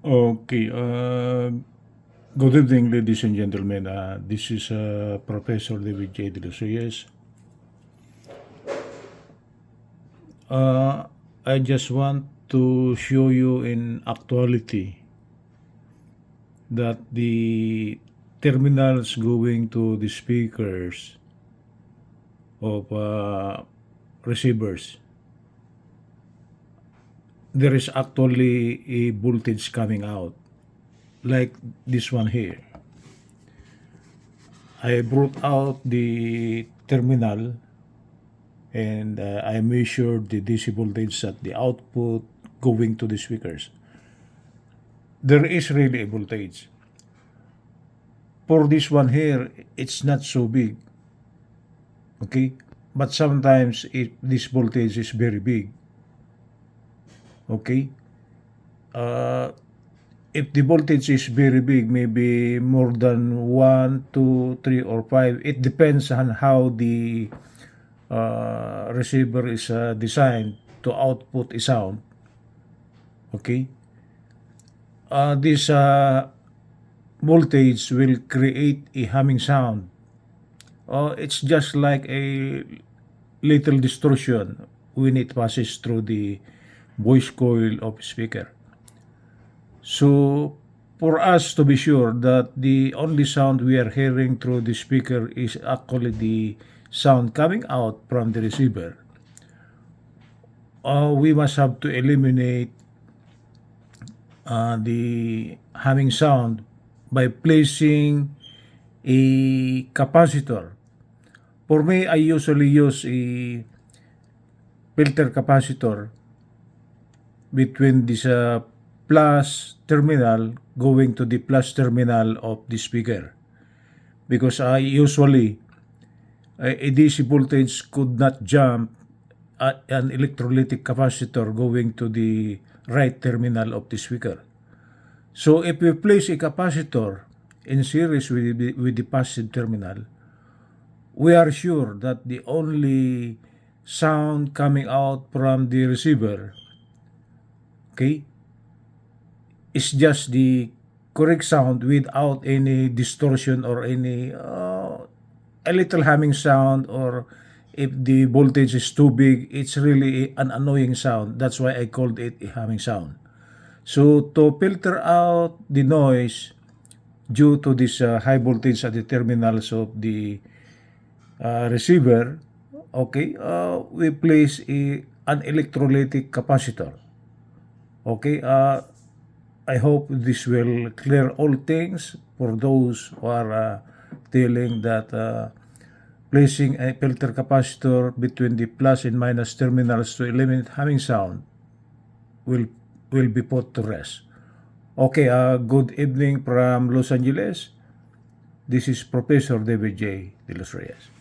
Okay, good evening, ladies and gentlemen. This is Professor David J. De Los Reyes. I just want to show you in actuality that the terminals going to the speakers of receivers, there is actually a voltage coming out, like this one here. I brought out the terminal and I measured the DC voltage at the output going to the speakers. There is really a voltage. For this one here, it's not so big. Okay? But sometimes this voltage is very big. Okay? If the voltage is very big, maybe more than 1, 2, 3, or 5, it depends on how the receiver is designed to output a sound. Okay? This voltage will create a humming sound. It's just like a little distortion when it passes through the voice coil of speaker. So, for us to be sure that the only sound we are hearing through the speaker is actually the sound coming out from the receiver, we must have to eliminate the humming sound by placing a capacitor. For me, I usually use a filter capacitor between this plus terminal going to the plus terminal of the speaker, because I usually a DC voltage could not jump at an electrolytic capacitor going to the right terminal of the speaker. So if we place a capacitor in series with the passive terminal, we are sure that the only sound coming out from the receiver, okay, is just the correct sound without any distortion or any a little humming sound, or if the voltage is too big, it's really an annoying sound. That's why I called it a humming sound. So to filter out the noise due to this high voltage at the terminals of the receiver, okay, we place an electrolytic capacitor. Okay, I hope this will clear all things for those who are telling that placing a filter capacitor between the plus and minus terminals to eliminate humming sound will be put to rest. Okay, good evening from Los Angeles. This is Professor David J. De Los Reyes.